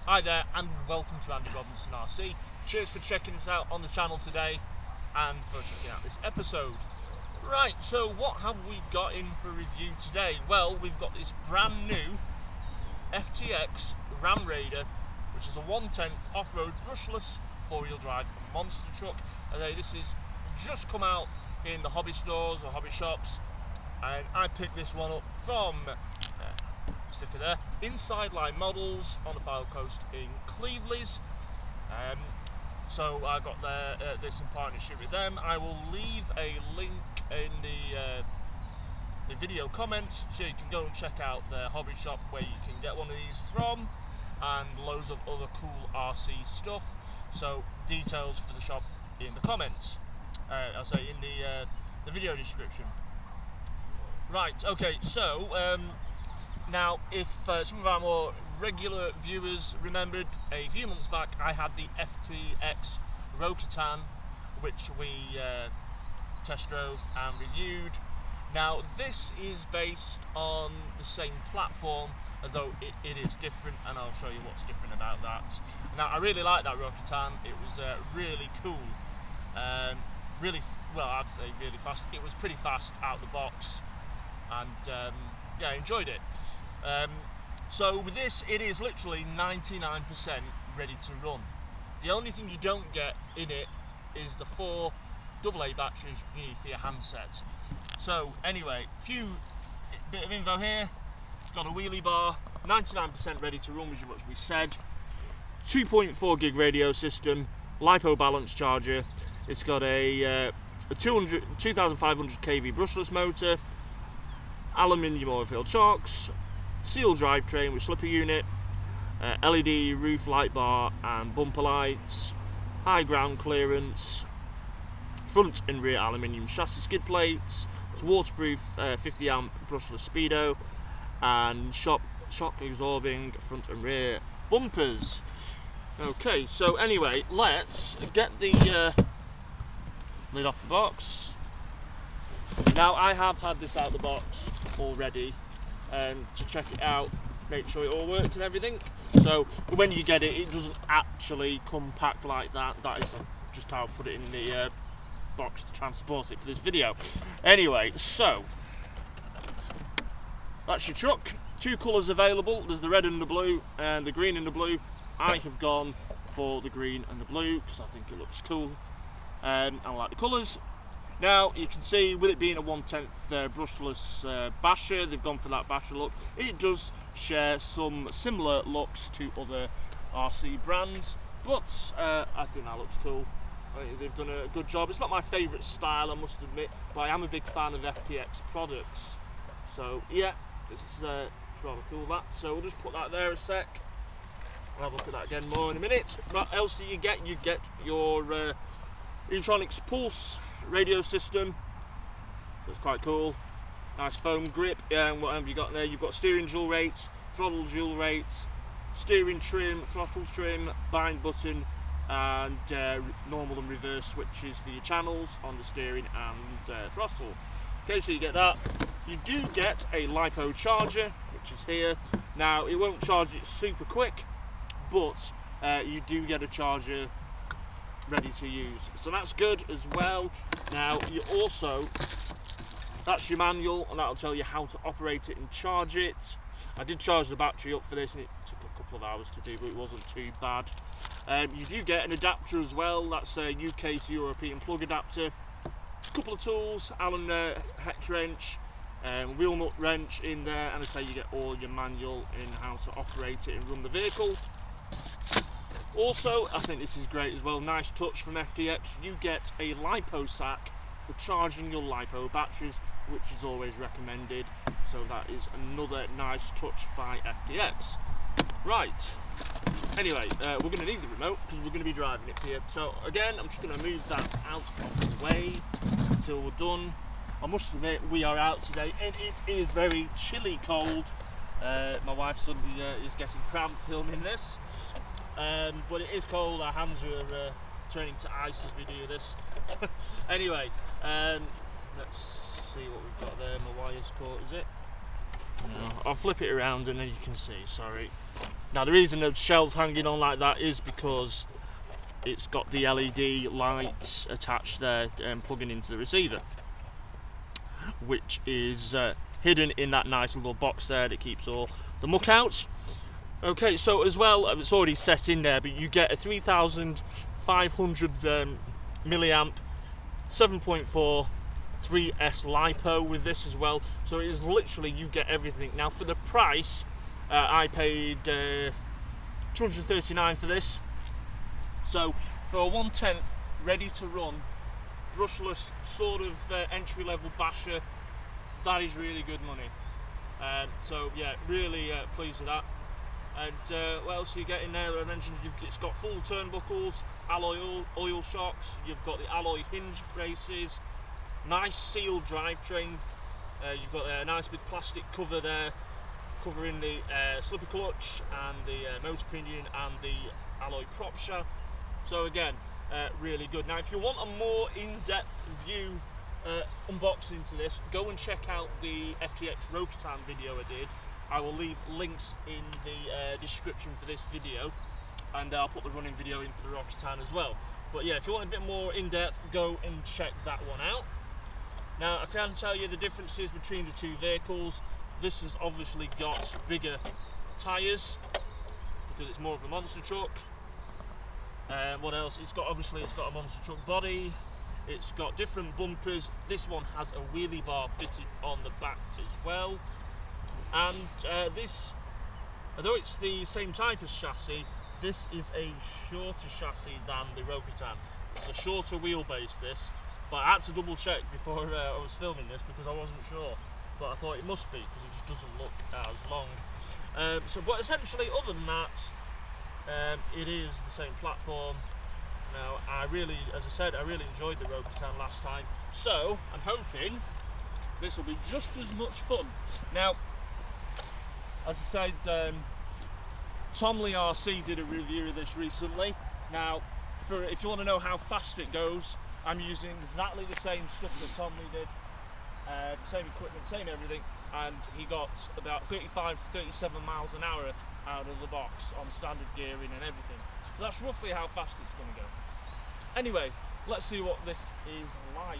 Hi there and welcome to Andy Robinson RC. Cheers for checking us out on the channel today and for checking out this episode. Right, so what have we got in for review today? Well, we've got this brand new FTX Ramraider, which is a 1/10 off-road brushless four-wheel drive monster truck. Okay, this is just come out in the hobby stores or hobby shops, and I picked this one up from sticker there, Inside Line Models on the Fylde Coast in Cleveleys. So I got this in partnership with them. I will leave a link in the video comments so you can go and check out their hobby shop where you can get one of these from, and loads of other cool RC stuff. So details for the shop in the comments. I'll say in the video description. Right, okay, so now, if some of our more regular viewers remembered, a few months back I had the FTX Ramraider, which we test drove and reviewed. Now, this is based on the same platform, although it is different, and I'll show you what's different about that. Now, I really like that Ramraider. It was really cool. Really, well, I'd say really fast. It was pretty fast out the box, and yeah, I enjoyed it. So with this, it is literally 99% ready to run. The only thing you don't get in it is the 4 AA batteries you need for your handset. So anyway, bit of info here. It's got a wheelie bar, 99% ready to run, which is what we said. 2.4 gig radio system, LiPo balance charger. It's got a 2500 kV brushless motor, aluminium oil-filled shocks, sealed drivetrain with slipper unit, LED roof light bar and bumper lights, high ground clearance, front and rear aluminium chassis skid plates, waterproof 50 amp brushless speedo, and shock absorbing front and rear bumpers. Okay, so anyway, let's get the lid off the box. Now, I have had this out of the box already to check it out, make sure it all worked and everything. So when you get it, it doesn't actually come packed like that. That is just how I put it in the box to transport it for this video. Anyway, so that's your truck. 2 colours available. There's the red and the blue and the green and the blue. I have gone for the green and the blue because I think it looks cool. I like the colours. Now, you can see, with it being a 1/10 brushless basher, they've gone for that basher look. It does share some similar looks to other RC brands, but I think that looks cool. I think they've done a good job. It's not my favourite style, I must admit, but I am a big fan of FTX products. So, yeah, it's rather cool, that. So we'll just put that there a sec. I'll have a look at that again more in a minute. What else do you get? You get your electronics pulse radio system. That's quite cool. Nice foam grip. And what have you got there? You've got steering dual rates, throttle dual rates, steering trim, throttle trim, bind button, and normal and reverse switches for your channels on the steering and throttle. Okay, so you get that. You do get a LiPo charger, which is here. Now, it won't charge it super quick, but you do get a charger ready to use, so that's good as well. Now, you also, that's your manual, and that'll tell you how to operate it and charge it. I did charge the battery up for this, and it took a couple of hours to do, but it wasn't too bad. You do get an adapter as well. That's a UK to European plug adapter. A couple of tools, Allen hex wrench, wheel nut wrench in there, and I say you get all your manual in how to operate it and run the vehicle. Also, I think this is great as well, nice touch from FTX, you get a LiPo sack for charging your LiPo batteries, which is always recommended, so that is another nice touch by FTX. Right, anyway, we're going to need the remote because we're going to be driving it here, so again, I'm just going to move that out of the way until we're done. I must admit, we are out today and it is very chilly cold. My wife suddenly is getting cramped filming this. But it is cold, our hands are turning to ice as we do this. Anyway, let's see what we've got there. My wire's caught, is it? No, I'll flip it around and then you can see, sorry. Now the reason the shell's hanging on like that is because it's got the LED lights attached there and plugging into the receiver, which is hidden in that nice little box there that keeps all the muck out. Okay, so as well, it's already set in there, but you get a 3,500 milliamp 7.4 3S LiPo with this as well, so it is literally, you get everything. Now for the price, I paid $239 for this, so for a 1/10 ready to run brushless sort of entry level basher, that is really good money. So yeah, really pleased with that. And what else are you getting there? I mentioned it's got full turnbuckles, alloy oil shocks, you've got the alloy hinge braces, nice sealed drivetrain, you've got a nice big plastic cover there covering the slipper clutch and the motor pinion and the alloy prop shaft. So again, really good. Now if you want a more in-depth view unboxing to this, go and check out the FTX Ramraider video I did. I will leave links in the description for this video, and I'll put the running video in for the Ramraider as well. But yeah, if you want a bit more in-depth, go and check that one out. Now I can tell you the differences between the two vehicles. This has obviously got bigger tyres because it's more of a monster truck. What else? It's got a monster truck body. It's got different bumpers. This one has a wheelie bar fitted on the back as well. And this, although it's the same type of chassis, this is a shorter chassis than the Ramraider. It's a shorter wheelbase, this, but I had to double check before I was filming this because I wasn't sure, but I thought it must be because it just doesn't look as long. But essentially, other than that, it is the same platform. Now, as I said, I really enjoyed the Ramraider last time, so I'm hoping this will be just as much fun. Now, as I said, Tom Lee RC did a review of this recently. Now, if you want to know how fast it goes, I'm using exactly the same stuff that Tom Lee did, same equipment, same everything, and he got about 35 to 37 miles an hour out of the box on standard gearing and everything. So that's roughly how fast it's going to go. Anyway, let's see what this is like.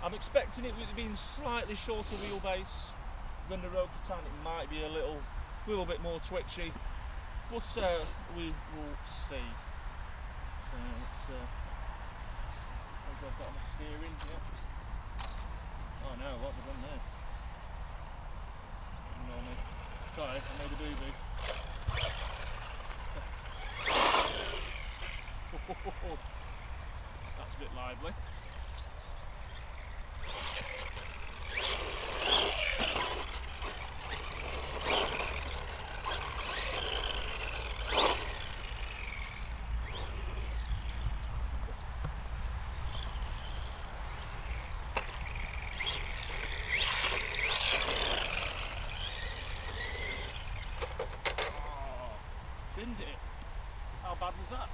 I'm expecting it with being slightly shorter wheelbase than the Ramraider. It might be a little bit more twitchy, but we will see. So let's I've got my steering here. Oh no, what have I done there? Ignore me. Sorry, I made a boo-boo. That's a bit lively. Didn't it? How bad was that?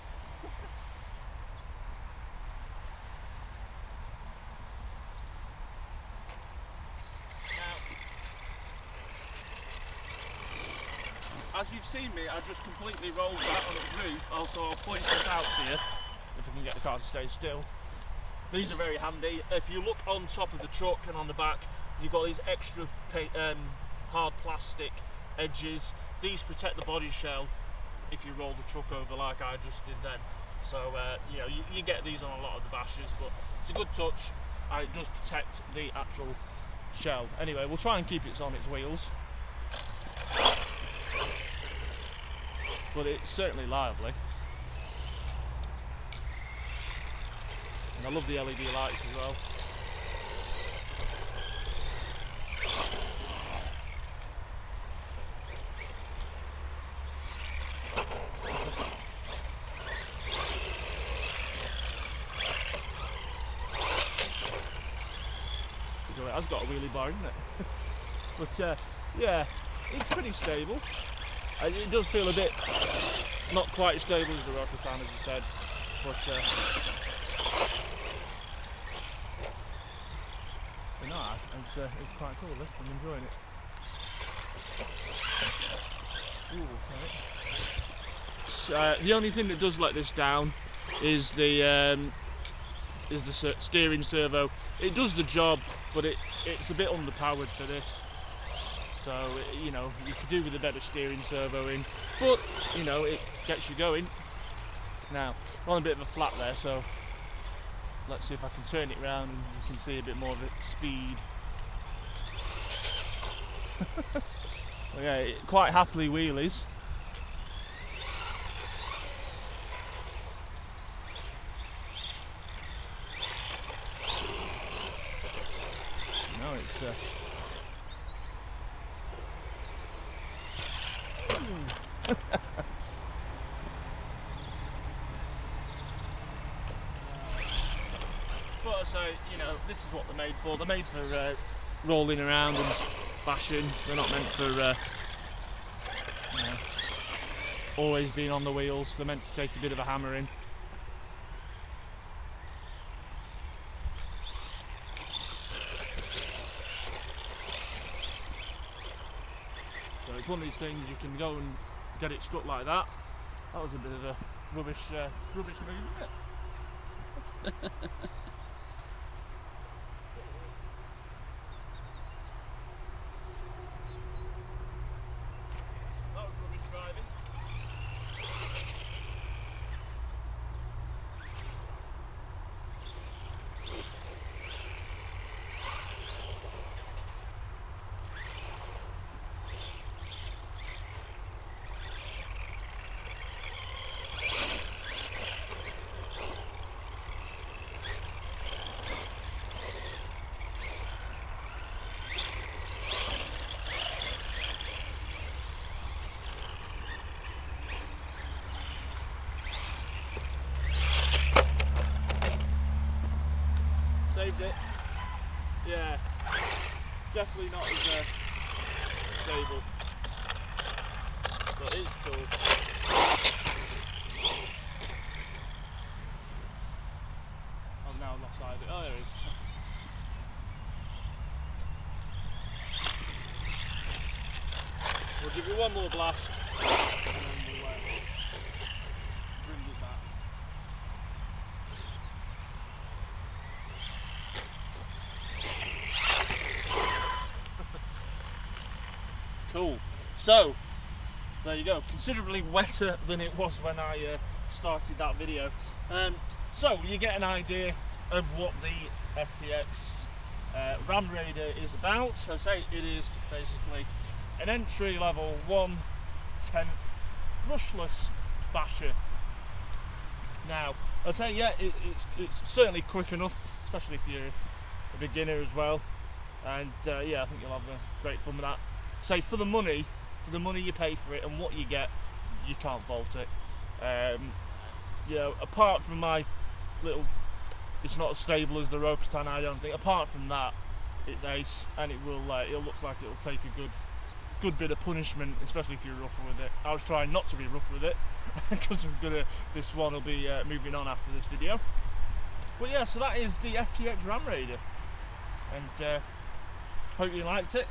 As you've seen me, I just completely rolled that on its roof. Also, I'll point this out to you, if I can get the car to stay still. These are very handy. If you look on top of the truck and on the back, you've got these extra hard plastic edges. These protect the body shell if you roll the truck over like I just did then. So, you know, you get these on a lot of the bashes, but it's a good touch and it does protect the actual shell. Anyway, we'll try and keep it on its wheels. But it's certainly lively. And I love the LED lights as well. It has got a wheelie bar, isn't it? But yeah, it's pretty stable. It does feel a bit not quite as stable as the Ramraider, as I said, but no, it's quite cool. I'm enjoying it. Ooh, right. nice. The only thing that does let this down is the steering servo. It does the job, but it's a bit underpowered for this. So you know, you could do with a better steering servo in, but you know, it gets you going. Now, we're on a bit of a flat there, so let's see if I can turn it around and you can see a bit more of its speed. Okay, quite happily wheelies. No, it's but I say, you know, this is what they're made for. They're made for rolling around and bashing. They're not meant for you know, always being on the wheels. They're meant to take a bit of a hammering. So it's one of these things, you can go and get it stuck like that. That was a bit of a rubbish move, isn't it? That was rubbish driving. Saved it. Yeah, definitely not as stable, but it's cool. I've now lost sight of it. Oh, there it is. We'll give you one more blast and then we'll bring it back. Cool. So, there you go. Considerably wetter than it was when I started that video. So, you get an idea of what the FTX Ramraider is about. As I say, it is basically an entry-level 1/10 brushless basher. Now, I'd say, yeah, it's certainly quick enough, especially if you're a beginner as well. And yeah, I think you'll have great fun with that. Say for the money you pay for it and what you get, you can't fault it. You know, apart from my little, it's not as stable as the Ropitan, I don't think. Apart from that, it's ace, and it will. It looks like it'll take a good bit of punishment, especially if you're rougher with it. I was trying not to be rough with it because this one will be moving on after this video. But yeah, so that is the FTX Ramraider, and hope you liked it.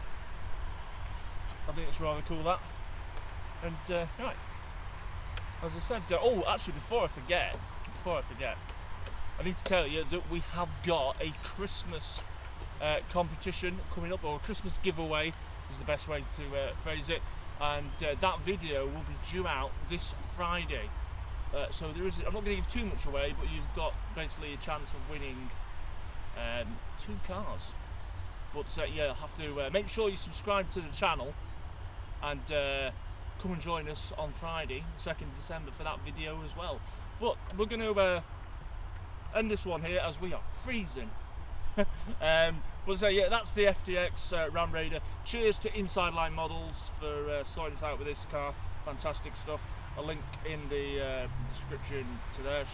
I think it's rather cool, that. And right, as I said, oh, actually, before I forget, I need to tell you that we have got a Christmas competition coming up, or a Christmas giveaway is the best way to phrase it. And that video will be due out this Friday. So there is, I'm not going to give too much away, but you've got basically a chance of winning 2 cars. But yeah, you'll have to make sure you subscribe to the channel and come and join us on Friday, 2nd December, for that video as well. But we're going to end this one here as we are freezing. But yeah, that's the FTX Ramraider. Cheers to Inside Line Models for sorting us out with this car. Fantastic stuff. A link in the description to their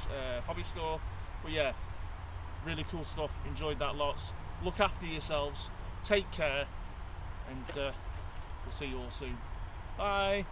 hobby store. But yeah, really cool stuff. Enjoyed that lots. Look after yourselves. Take care. And we'll see you all soon. Bye.